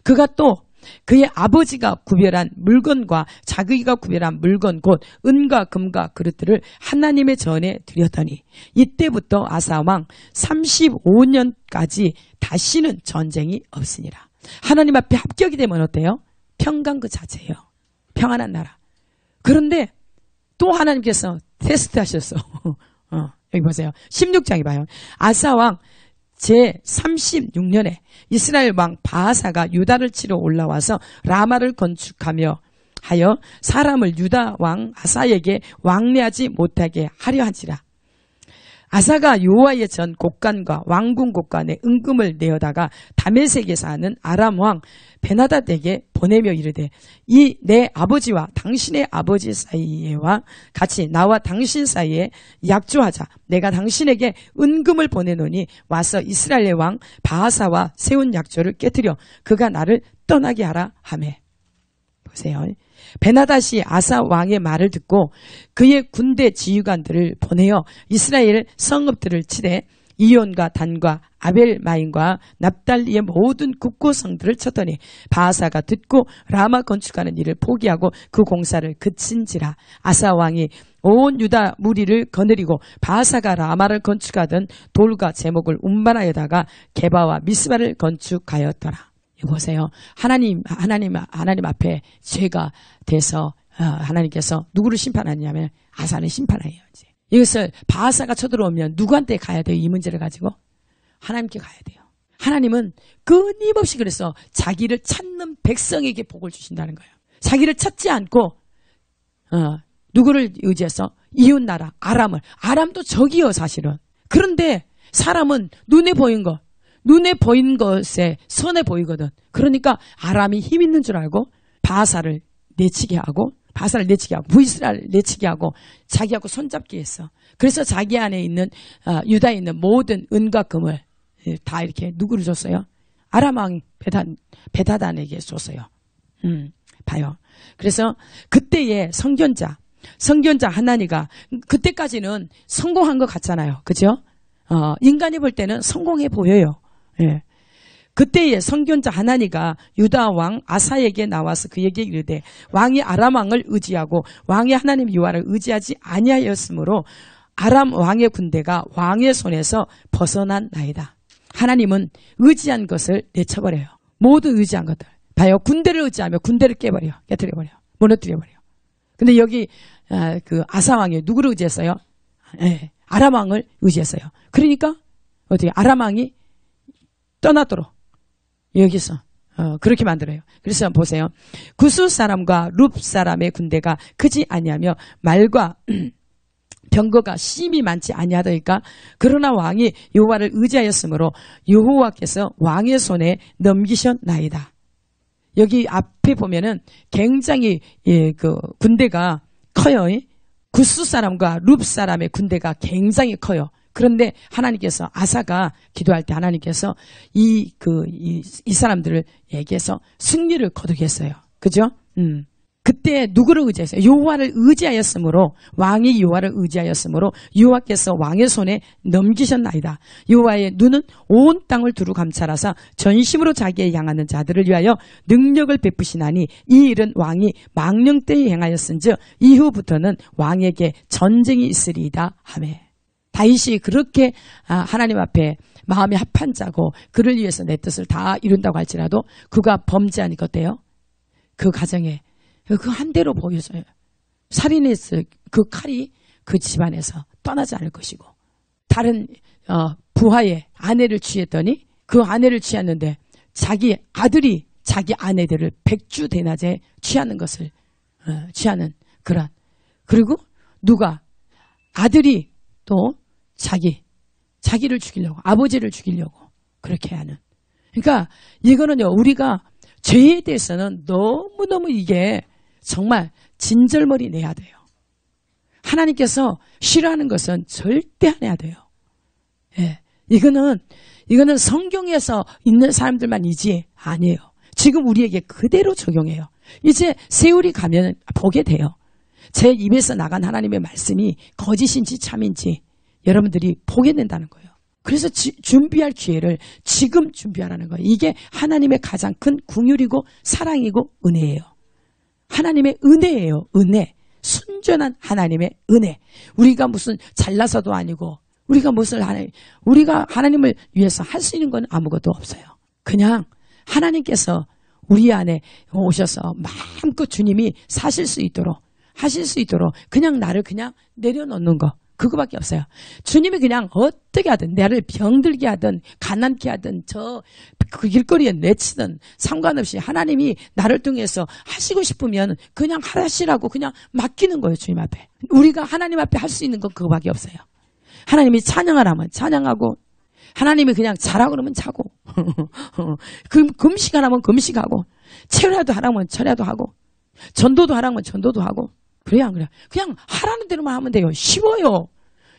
그가 또 그의 아버지가 구별한 물건과 자기가 구별한 물건 곧 은과 금과 그릇들을 하나님의 전에 드렸더니 이때부터 아사왕 35년까지 다시는 전쟁이 없으니라. 하나님 앞에 합격이 되면 어때요? 평강 그 자체예요. 평안한 나라. 그런데 또 하나님께서 테스트 하셨어. 여기 보세요. 16장에 봐요. 아사왕 제36년에 이스라엘 왕 바하사가 유다를 치러 올라와서 라마를 건축하며 하여 사람을 유다 왕 아사에게 왕래하지 못하게 하려 한지라. 아사가 여호와의 전 곡간과 왕궁 곡간에 은금을 내어다가 다메섹에 사는 아람 왕 베나닷에게 보내며 이르되 이 내 아버지와 당신의 아버지 사이에와 같이 나와 당신 사이에 약조하자. 내가 당신에게 은금을 보내노니 와서 이스라엘의 왕 바하사와 세운 약조를 깨뜨려 그가 나를 떠나게 하라 하매. 보세요. 베나닷이 아사 왕의 말을 듣고 그의 군대 지휘관들을 보내어 이스라엘 성읍들을 치되 이온과 단과 아벨마임과 납달리의 모든 국고성들을 쳤더니 바하사가 듣고 라마 건축하는 일을 포기하고 그 공사를 그친지라. 아사 왕이 온 유다 무리를 거느리고 바하사가 라마를 건축하던 돌과 제목을 운반하여다가 게바와 미스바를 건축하였더라. 보세요. 하나님 앞에 죄가 돼서 하나님께서 누구를 심판하냐면 아사를 심판해요. 이제. 이것을 바하사가 쳐들어오면 누구한테 가야 돼요? 이 문제를 가지고 하나님께 가야 돼요. 하나님은 끊임없이 그래서 자기를 찾는 백성에게 복을 주신다는 거예요. 자기를 찾지 않고 누구를 의지해서 이웃나라 아람도 적이요 사실은. 그런데 사람은 눈에 보인 것에 선해 보이거든. 그러니까 아람이 힘 있는 줄 알고 바하사를 내치게 하고 부이스라엘 내치게 하고 자기하고 손잡기 했어. 그래서 자기 안에 있는 유다에 있는 모든 은과 금을 다 이렇게 누구를 줬어요? 아람 왕 베다단에게 줬어요. 봐요. 그래서 그때의 선견자 하나니가 그때까지는 성공한 것 같잖아요. 그죠? 인간이 볼 때는 성공해 보여요. 예. 그때의 선견자 하나니가 유다 왕 아사에게 나와서 그에게 이르되 왕이 아람 왕을 의지하고 왕의 하나님 여호와를 의지하지 아니하였으므로 아람 왕의 군대가 왕의 손에서 벗어난 나이다. 하나님은 의지한 것을 내쳐버려요. 모두 의지한 것들. 봐요. 군대를 의지하면 군대를 깨뜨려버려. 무너뜨려버려. 근데 여기 그 아사 왕이 누구를 의지했어요? 예. 아람 왕을 의지했어요. 그러니까 어떻게 아람 왕이 떠나도록 여기서 그렇게 만들어요. 그래서 보세요. 구스 사람과 룹 사람의 군대가 크지 아니하며 말과 병거가 심히 많지 아니하더니까 그러나 왕이 여호와를 의지하였으므로 여호와께서 왕의 손에 넘기셨나이다. 여기 앞에 보면은 굉장히 그 군대가 커요. 구스 사람과 룹 사람의 군대가 굉장히 커요. 그런데 하나님께서 아사가 기도할 때 하나님께서 이 사람들에게서 승리를 거두겠어요. 그죠? 그때 누구를 의지했어요? 여호와를 의지하였으므로 왕이 여호와를 의지하였으므로 여호와께서 왕의 손에 넘기셨나이다. 여호와의 눈은 온 땅을 두루 감찰하사 전심으로 자기의 향하는 자들을 위하여 능력을 베푸시나니 이 일은 왕이 망령 때에 행하였은즉 이후부터는 왕에게 전쟁이 있으리이다 하매. 다윗이 그렇게 하나님 앞에 마음이 합한 자고 그를 위해서 내 뜻을 다 이룬다고 할지라도 그가 범죄하니까 어때요? 그 가정에 그 한 대로 보여져요. 살인했을 그 칼이 그 집안에서 떠나지 않을 것이고 다른 부하의 아내를 취했더니 그 아내를 취했는데 자기 아들이 자기 아내들을 백주대낮에 취하는 것을 취하는 그런. 그리고 누가 아들이 또 자기를 죽이려고 아버지를 죽이려고 그렇게 하는. 그러니까 이거는요 우리가 죄에 대해서는 너무너무 이게 정말 진절머리 내야 돼요. 하나님께서 싫어하는 것은 절대 안 해야 돼요. 예, 이거는 성경에서 있는 사람들만이지 아니에요. 지금 우리에게 그대로 적용해요. 이제 세월이 가면 보게 돼요. 제 입에서 나간 하나님의 말씀이 거짓인지 참인지 여러분들이 보게 된다는 거예요. 그래서 준비할 기회를 지금 준비하라는 거예요. 이게 하나님의 가장 큰 긍휼이고 사랑이고 은혜예요. 하나님의 은혜예요. 은혜. 순전한 하나님의 은혜. 우리가 무슨 잘나서도 아니고 우리가 하나님을 위해서 할 수 있는 건 아무것도 없어요. 그냥 하나님께서 우리 안에 오셔서 마음껏 주님이 하실 수 있도록 그냥 나를 그냥 내려놓는 거. 그거밖에 없어요. 주님이 그냥 어떻게 하든 나를 병들게 하든 가난케 하든 그 길거리에 내치든 상관없이 하나님이 나를 통해서 하시고 싶으면 그냥 하시라고 그냥 맡기는 거예요. 주님 앞에. 우리가 하나님 앞에 할 수 있는 건 그거밖에 없어요. 하나님이 찬양하라면 찬양하고 하나님이 그냥 자라고 그러면 자고 금식하라면 금식하고 철야도 하라면 철야도 하고 전도도 하라면 전도도 하고 그래야 안 그래요? 그냥 하라는 대로만 하면 돼요. 쉬워요.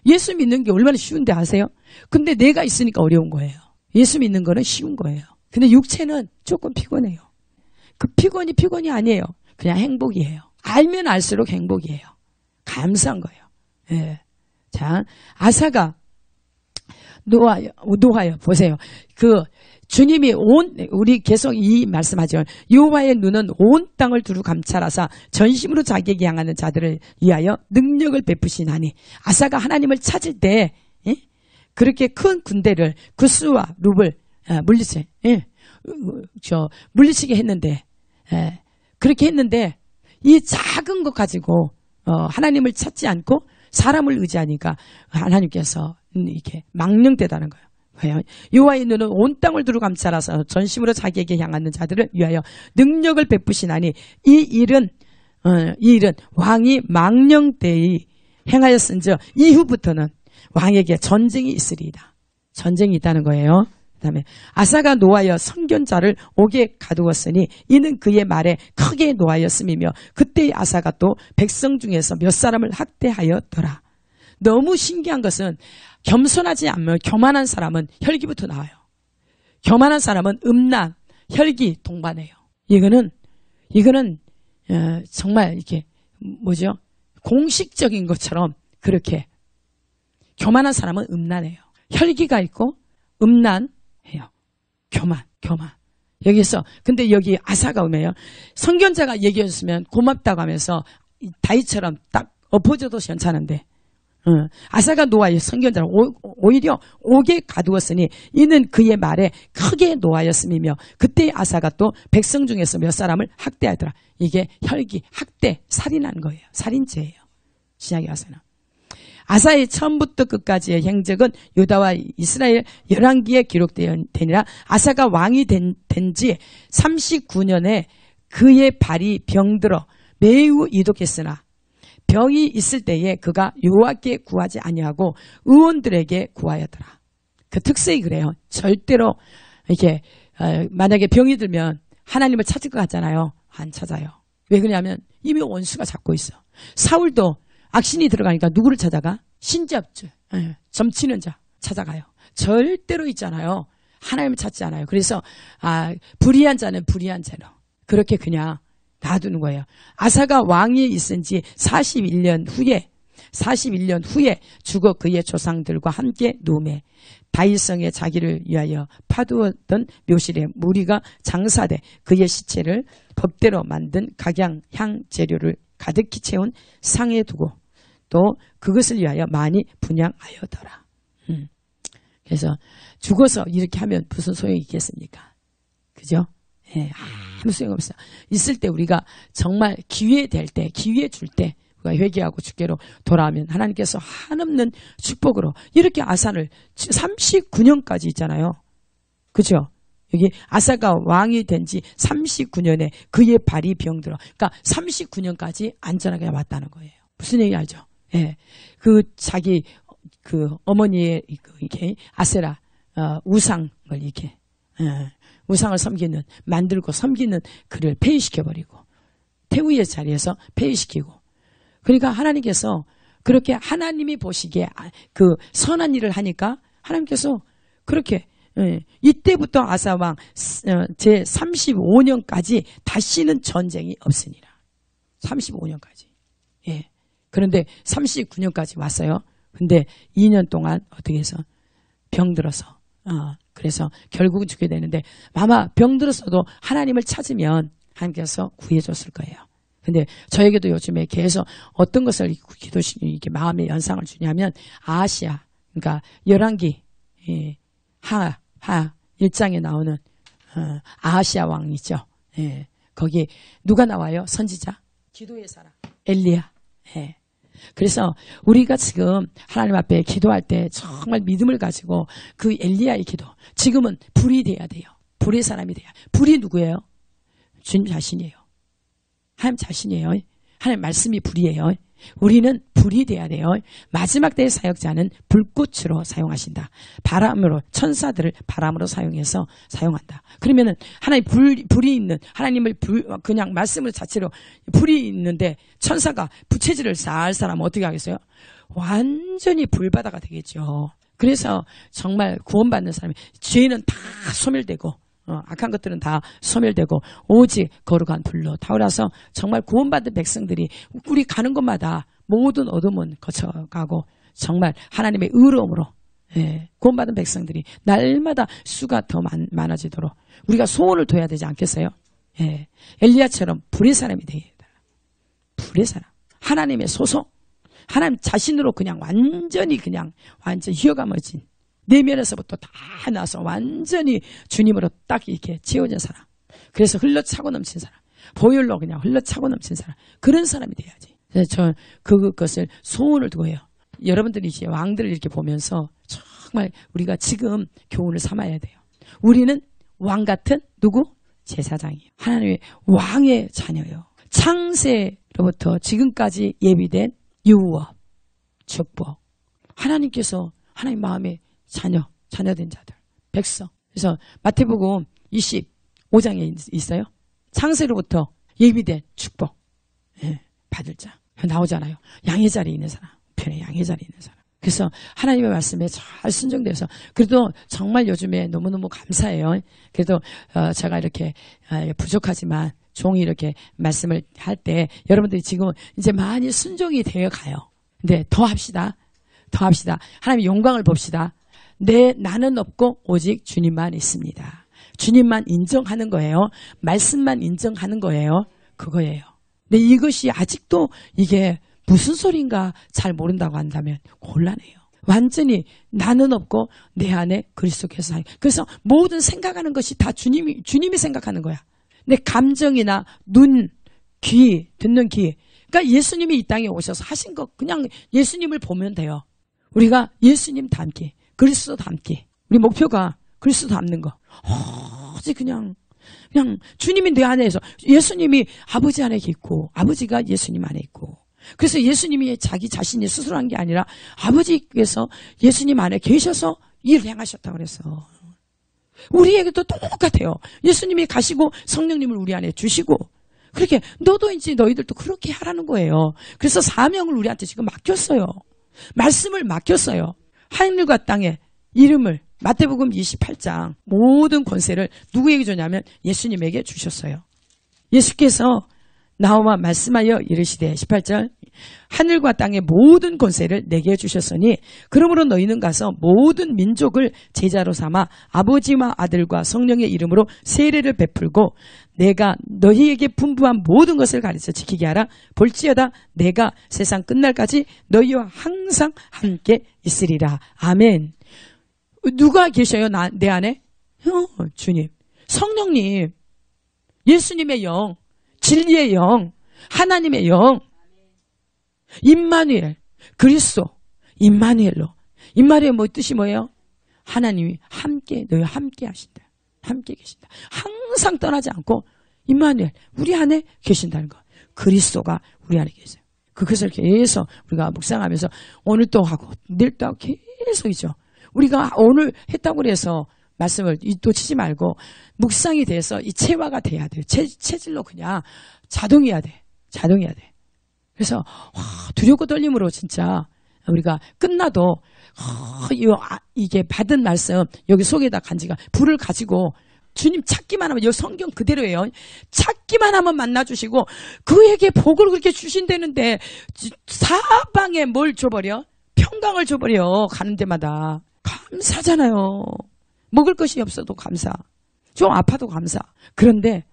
예수 믿는 게 얼마나 쉬운데 아세요? 근데 내가 있으니까 어려운 거예요. 예수 믿는 거는 쉬운 거예요. 근데 육체는 조금 피곤해요. 그 피곤이 아니에요. 그냥 행복이에요. 알면 알수록 행복이에요. 감사한 거예요. 예. 자, 아사가 노하여 보세요. 주님이 우리 계속 이 말씀하죠. 여호와의 눈은 온 땅을 두루 감찰하사 전심으로 자기에게 향하는 자들을 위하여 능력을 베푸시나니 아사가 하나님을 찾을 때 그렇게 큰 군대를 구스와 룹을 물리치게 했는데 그렇게 했는데 이 작은 것 가지고 하나님을 찾지 않고 사람을 의지하니까 하나님께서 이렇게 망령되다는 거예요. 왜요? 여호와의 눈은 온 땅을 두루 감찰하사 전심으로 자기에게 향하는 자들을 위하여 능력을 베푸시나니 이 일은 왕이 망령되이 행하였은즉 이후부터는 왕에게 전쟁이 있으리이다. 전쟁이 있다는 거예요. 그 다음에 아사가 노하여 선견자를 옥에 가두었으니 이는 그의 말에 크게 노하였음이며 그때의 아사가 또 백성 중에서 몇 사람을 학대하였더라. 너무 신기한 것은 겸손하지 않으면 교만한 사람은 혈기부터 나와요. 교만한 사람은 음란, 혈기 동반해요. 이거는 정말 이렇게 공식적인 것처럼 그렇게 교만한 사람은 음란해요. 혈기가 있고 음란해요. 교만. 근데 여기 아사가 오면요. 선견자가 얘기해줬으면 고맙다고 하면서 다윗처럼 딱 엎어져도 괜찮은데 아사가 노하여 선견자를 오히려 옥에 가두었으니 이는 그의 말에 크게 노하였음이며 그때 아사가 또 백성 중에서 몇 사람을 학대하더라. 이게 혈기, 학대, 살인한 거예요. 살인죄예요. 신약에 와서는. 아사의 처음부터 끝까지의 행적은 유다와 이스라엘 열왕기에 기록되니라. 아사가 왕이 된 지 39년에 그의 발이 병들어 매우 이독했으나 병이 있을 때에 그가 여호와께 구하지 아니하고 의원들에게 구하였더라. 그 특색이 그래요. 절대로 이렇게 만약에 병이 들면 하나님을 찾을 것 같잖아요. 안 찾아요. 왜 그러냐면 이미 원수가 잡고 있어. 사울도 악신이 들어가니까 누구를 찾아가? 신잡주, 점치는 자 찾아가요. 절대로 있잖아요. 하나님을 찾지 않아요. 그래서 불의한 자는 불의한 죄로 그렇게 그냥 놔두는 거예요. 아사가 왕위에 있은 지 41년 후에 죽어 그의 조상들과 함께 누움에 다윗성에 자기를 위하여 파두었던 묘실에 무리가 장사돼 그의 시체를 법대로 만든 각양 향 재료를 가득히 채운 상에 두고 또 그것을 위하여 많이 분향하여더라. 그래서 죽어서 이렇게 하면 무슨 소용이 있겠습니까? 그죠? 예, 아무 소용없어요. 있을 때 우리가 정말 기회 될 때, 기회 줄 때 우리가 회개하고 주께로 돌아오면 하나님께서 한없는 축복으로 이렇게 아사를 39년까지 있잖아요. 그죠? 여기 아사가 왕이 된 지 39년에 그의 발이 병들어. 그러니까 39년까지 안전하게 왔다는 거예요. 무슨 얘기 알죠? 예. 자기 어머니의 이렇게 아세라 우상을 이렇게 우상을 만들고 섬기는 그를 폐위시켜버리고 태우의 자리에서 폐위시키고 그러니까 하나님께서 그렇게 하나님이 보시기에 그 선한 일을 하니까 하나님께서 그렇게 이때부터 아사왕 제 35년까지 다시는 전쟁이 없으니라. 35년까지. 예. 그런데 39년까지 왔어요. 근데 2년 동안 어떻게 해서 병들어서 그래서 결국은 죽게 되는데 아마 병들었어도 하나님을 찾으면 하나님께서 구해줬을 거예요. 근데 저에게도 요즘에 계속 어떤 것을 이렇게 마음의 연상을 주냐면 아하시아 그러니까 열왕기 하 1장에 나오는 아하시아 왕이죠. 예. 거기 누가 나와요? 선지자 기도의 사람 엘리야. 예. 그래서 우리가 지금 하나님 앞에 기도할 때 정말 믿음을 가지고 그 엘리야의 기도, 지금은 불이 돼야 돼요. 불의 사람이 돼야. 불이 누구예요? 주님 자신이에요. 하나님 자신이에요. 하나님 말씀이 불이에요. 우리는 불이 돼야 돼요. 마지막 때의 사역자는 불꽃으로 사용하신다. 바람으로, 천사들을 바람으로 사용해서 사용한다. 그러면은 하나님 불이 있는, 하나님을 그냥 말씀을 자체로 불이 있는데 천사가 부채질을 쌀 하면 어떻게 하겠어요? 완전히 불바다가 되겠죠. 그래서 정말 구원받는 사람이, 죄는 다 소멸되고 악한 것들은 다 소멸되고 오직 거룩한 불로 타오라서 정말 구원받은 백성들이 우리 가는 곳마다 모든 어둠은 거쳐가고 정말 하나님의 의로움으로 구원받은 백성들이 날마다 수가 더 많아지도록 우리가 소원을 둬야 되지 않겠어요? 엘리야처럼 불의 사람이 되어야 돼요. 불의 사람. 하나님의 소속. 하나님 자신으로 그냥 완전히 휘어감아진 내면에서부터 다 나서 완전히 주님으로 딱 이렇게 채워진 사람. 그래서 흘러차고 넘친 사람. 보혈로 그냥 흘러차고 넘친 사람. 그런 사람이 돼야지. 그래서 저 그것을 소원을 두고 해요. 여러분들이 이제 왕들을 이렇게 보면서 정말 우리가 지금 교훈을 삼아야 돼요. 우리는 왕 같은 누구? 제사장이에요. 하나님의 왕의 자녀예요. 창세로부터 지금까지 예비된 유업, 축복. 하나님께서 하나님 마음에 자녀된 자들, 백성. 그래서 마태복음 25장에 있어요. 창세로부터 예비된 축복 받을 자 나오잖아요. 양의 자리에 있는 사람, 편에 양의 자리에 있는 사람. 그래서 하나님의 말씀에 잘 순종돼서 그래도 정말 요즘에 너무너무 감사해요. 그래도 제가 이렇게 부족하지만 종이 이렇게 말씀을 할 때 여러분들이 지금 이제 많이 순종이 되어 가요. 근데 더 합시다. 하나님의 영광을 봅시다. 나는 없고 오직 주님만 있습니다. 주님만 인정하는 거예요. 말씀만 인정하는 거예요. 그거예요. 근데 이것이 아직도 이게 무슨 소린가 잘 모른다고 한다면 곤란해요. 완전히 나는 없고 내 안에 그리스도께서 살고. 그래서 모든 생각하는 것이 다 주님이 생각하는 거야. 내 감정이나 눈, 귀, 듣는 귀. 그러니까 예수님이 이 땅에 오셔서 하신 거 그냥 예수님을 보면 돼요. 우리가 예수님 닮기, 그리스도 닮기. 우리 목표가 그리스도 닮는 거. 오직 그냥 주님이 내 안에서 예수님이 아버지 안에 있고 아버지가 예수님 안에 있고 그래서 예수님이 자기 자신이 스스로 한 게 아니라 아버지께서 예수님 안에 계셔서 일을 행하셨다고 그래서 우리에게도 똑같아요. 예수님이 가시고 성령님을 우리 안에 주시고 그렇게 너도 이제 너희들도 그렇게 하라는 거예요. 그래서 사명을 우리한테 지금 맡겼어요. 말씀을 맡겼어요. 하늘과 땅의 이름을 마태복음 28장 모든 권세를 누구에게 주냐면 예수님에게 주셨어요. 예수께서 나와 말씀하여 이르시되 18절 하늘과 땅의 모든 권세를 내게 주셨으니 그러므로 너희는 가서 모든 민족을 제자로 삼아 아버지와 아들과 성령의 이름으로 세례를 베풀고 내가 너희에게 분부한 모든 것을 가르쳐 지키게 하라. 볼지어다 내가 세상 끝날까지 너희와 항상 함께 있으리라. 아멘. 누가 계셔요? 내 안에? 주님, 성령님, 예수님의 영, 진리의 영, 하나님의 영, 임마누엘, 그리스도, 임마누엘로. 임마누엘 뭐 뜻이 뭐예요? 하나님이 함께, 너희와 함께 하신다. 함께 계신다. 항상 떠나지 않고 임마누엘, 우리 안에 계신다는 거. 그리스도가 우리 안에 계세요. 그것을 계속 우리가 묵상하면서 오늘 또 하고 내일 또 하고 계속이죠. 우리가 오늘 했다고 해서 말씀을 놓치지 말고 묵상이 돼서 이 체화가 돼야 돼요. 체질로 그냥 자동이어야 돼. 그래서 두렵고 떨림으로 진짜 우리가 끝나도 이게 받은 말씀 여기 속에다 간지가 불을 가지고 주님 찾기만 하면 여기 성경 그대로예요. 찾기만 하면 만나주시고 그에게 복을 그렇게 주신다는데 사방에 뭘 줘버려? 평강을 줘버려. 가는 데마다. 감사잖아요. 먹을 것이 없어도 감사. 좀 아파도 감사. 그런데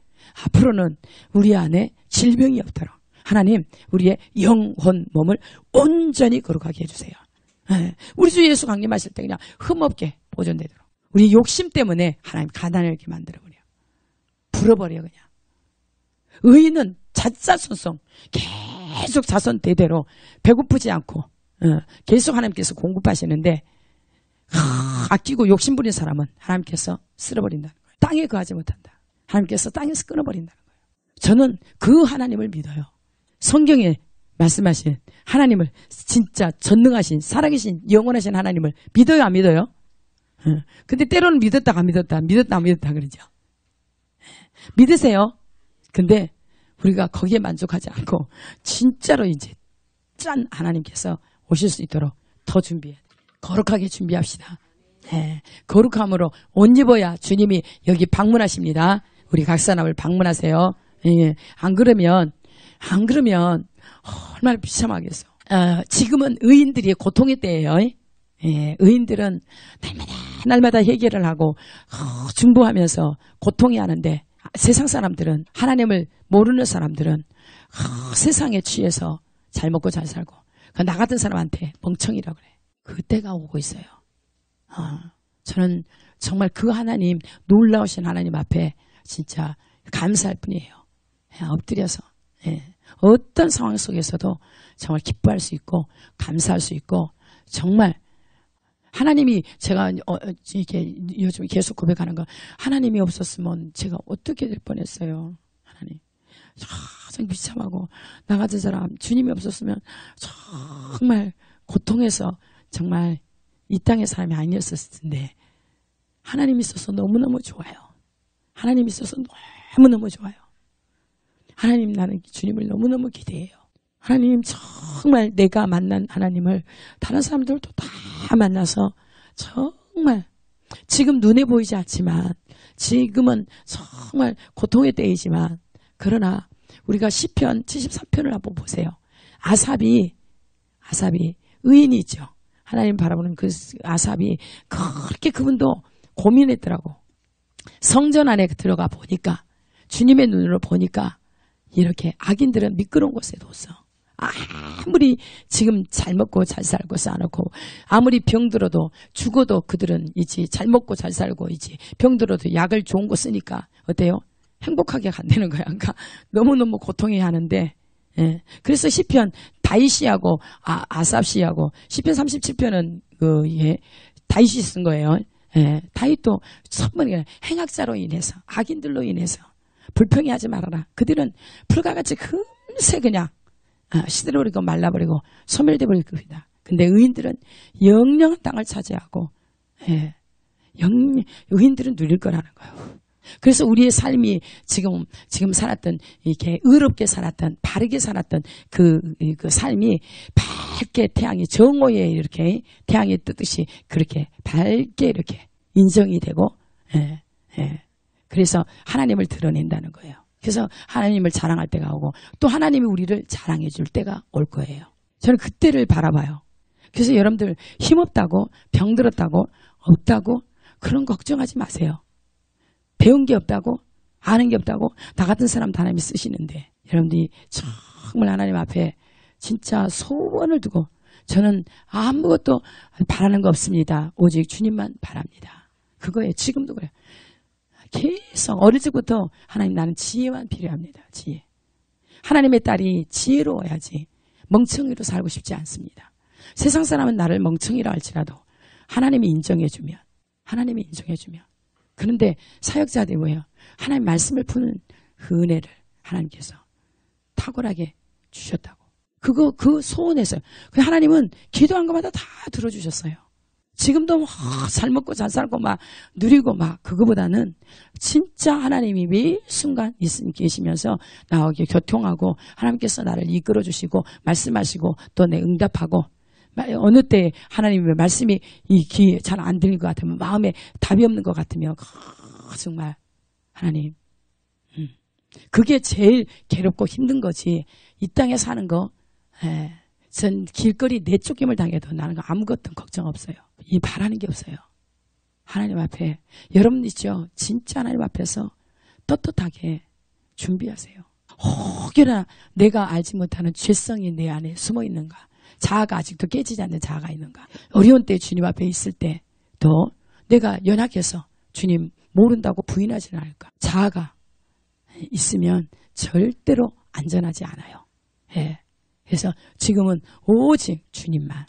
앞으로는 우리 안에 질병이 없도록 하나님 우리의 영혼 몸을 온전히 거룩하게 해주세요. 우리 주 예수 강림하실 때 그냥 흠없게 보존되도록. 우리 욕심 때문에 하나님 가난하게 만들어버려. 불어버려 그냥. 의인은 잣잣순송 계속 자손 대대로 배고프지 않고 계속 하나님께서 공급하시는데 아끼고 욕심부린 사람은 하나님께서 쓸어버린다는 거예요. 땅에 거하지 못한다. 하나님께서 땅에서 끊어버린다는 거예요. 저는 그 하나님을 믿어요. 성경에 말씀하신 하나님을, 진짜 전능하신 살아계신 영원하신 하나님을 믿어요, 안 믿어요? 근데 때로는 믿었다 안 믿었다 그러죠. 믿으세요. 근데 우리가 거기에 만족하지 않고 진짜로 이제 짠 하나님께서 오실 수 있도록 더 준비해. 거룩하게 준비합시다. 네, 거룩함으로 옷 입어야 주님이 여기 방문하십니다. 우리 각 사람을 방문하세요. 예, 안 그러면 얼마나 비참하겠어. 지금은 의인들이 고통의 때예요. 예, 의인들은 날마다 해결을 하고 중보하면서 고통이 하는데, 세상 사람들은, 하나님을 모르는 사람들은 세상에 취해서 잘 먹고 잘 살고, 나 같은 사람한테 멍청이라고 그래. 그때가 오고 있어요. 저는 정말 그 하나님, 놀라우신 하나님 앞에 진짜 감사할 뿐이에요. 엎드려서 어떤 상황 속에서도 정말 기뻐할 수 있고 감사할 수 있고, 정말 하나님이, 제가 이렇게 요즘 계속 고백하는 거, 하나님이 없었으면 제가 어떻게 될 뻔했어요. 하나님 가장 비참하고, 나 같은 사람 주님이 없었으면 정말 고통해서 정말 이 땅의 사람이 아니었을 텐데, 하나님이 있어서 너무너무 좋아요. 하나님이 있어서 너무너무 좋아요. 하나님, 나는 주님을 너무너무 기대해요. 하나님, 정말 내가 만난 하나님을 다른 사람들도 다 만나서 정말 지금 눈에 보이지 않지만, 지금은 정말 고통의 때이지만, 그러나 우리가 시편 73편을 한번 보세요. 아삽이 의인이죠. 하나님 바라보는 그 아삽이 그렇게 그분도 고민했더라고. 성전 안에 들어가 보니까, 주님의 눈으로 보니까 이렇게 악인들은 미끄러운 곳에 뒀어. 아무리 지금 잘 먹고 잘 살고 쌓아놓고, 아무리 병들어도 죽어도 그들은 이제 잘 먹고 잘 살고, 이제 병들어도 약을 좋은 거 쓰니까 어때요? 행복하게 간다는 거야. 그러니까 너무너무 고통해 하는데, 예. 그래서 시편 다윗이하고 아삽시하고 시편 37편은 다윗이 쓴 거예요. 예. 다윗도 선번에 행악자로 인해서, 악인들로 인해서 불평이 하지 말아라. 그들은 풀과 같이 금세 그냥 시들어버리고 말라버리고 소멸되버릴 겁니다. 근데 의인들은 영영한 땅을 차지하고, 예, 의인들은 누릴 거라는 거예요. 그래서 우리의 삶이 지금 살았던, 이렇게 의롭게 살았던, 바르게 살았던 그 삶이 밝게 태양이 정오에 이렇게 태양이 뜨듯이 그렇게 밝게 이렇게 인정이 되고, 예, 예. 그래서 하나님을 드러낸다는 거예요. 그래서 하나님을 자랑할 때가 오고, 또 하나님이 우리를 자랑해 줄 때가 올 거예요. 저는 그때를 바라봐요. 그래서 여러분들 힘없다고, 병들었다고, 없다고 그런 걱정하지 마세요. 배운 게 없다고, 아는 게 없다고, 나 같은 사람 하나님이 쓰시는데, 여러분들이 정말 하나님 앞에 진짜 소원을 두고, 저는 아무것도 바라는 거 없습니다. 오직 주님만 바랍니다. 그거예요. 지금도 그래요. 계속 어릴 적부터 하나님, 나는 지혜만 필요합니다. 지혜. 하나님의 딸이 지혜로워야지 멍청이로 살고 싶지 않습니다. 세상 사람은 나를 멍청이라 할지라도 하나님이 인정해주면, 그런데 사역자들이 뭐예요? 하나님 말씀을 푸는 그 은혜를 하나님께서 탁월하게 주셨다고. 그 소원에서 하나님은 기도한 것마다 다 들어주셨어요. 지금도 잘 먹고 잘 살고 막 누리고 막, 그거보다는 진짜 하나님이 매 순간 계시면서 나에게 교통하고, 하나님께서 나를 이끌어 주시고 말씀하시고 또 내 응답하고, 어느 때 하나님의 말씀이 이 귀에 잘 안 들릴 것 같으면, 마음에 답이 없는 것 같으면 정말 하나님, 그게 제일 괴롭고 힘든 거지. 이 땅에 사는 거, 전 길거리 내쫓김을 당해도 나는 아무것도 걱정 없어요. 이 바라는 게 없어요. 하나님 앞에, 여러분 있죠? 진짜 하나님 앞에서 떳떳하게 준비하세요. 혹여나 내가 알지 못하는 죄성이 내 안에 숨어 있는가, 자아가 아직도 깨지지 않는 자아가 있는가, 어려운 때 주님 앞에 있을 때도 내가 연약해서 주님 모른다고 부인하지는 않을까. 자아가 있으면 절대로 안전하지 않아요. 예. 그래서 지금은 오직 주님만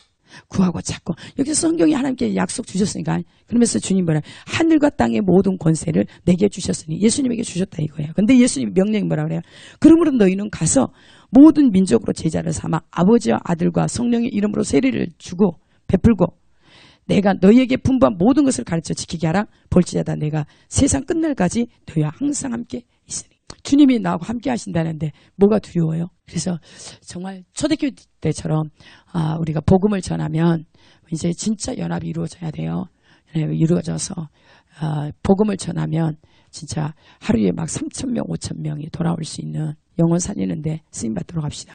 구하고 찾고, 여기서 성경이 하나님께 약속 주셨으니까, 그러면서 주님 뭐라, 하늘과 땅의 모든 권세를 내게 주셨으니, 예수님에게 주셨다 이거예요. 근데 예수님 명령이 뭐라 그래요? 그러므로 너희는 가서 모든 민족으로 제자를 삼아 아버지와 아들과 성령의 이름으로 세례를 주고 베풀고 내가 너희에게 분부한 모든 것을 가르쳐 지키게 하라. 볼지어다 내가 세상 끝날까지 너희와 항상 함께 있으니. 주님이 나하고 함께 하신다는데 뭐가 두려워요? 그래서 정말 초대교회 때처럼 우리가 복음을 전하면 이제 진짜 연합이 이루어져야 돼요. 이루어져서 복음을 전하면 진짜 하루에 막 3,000명, 5,000명이 돌아올 수 있는 영혼 살리는데 쓰임받도록 합시다.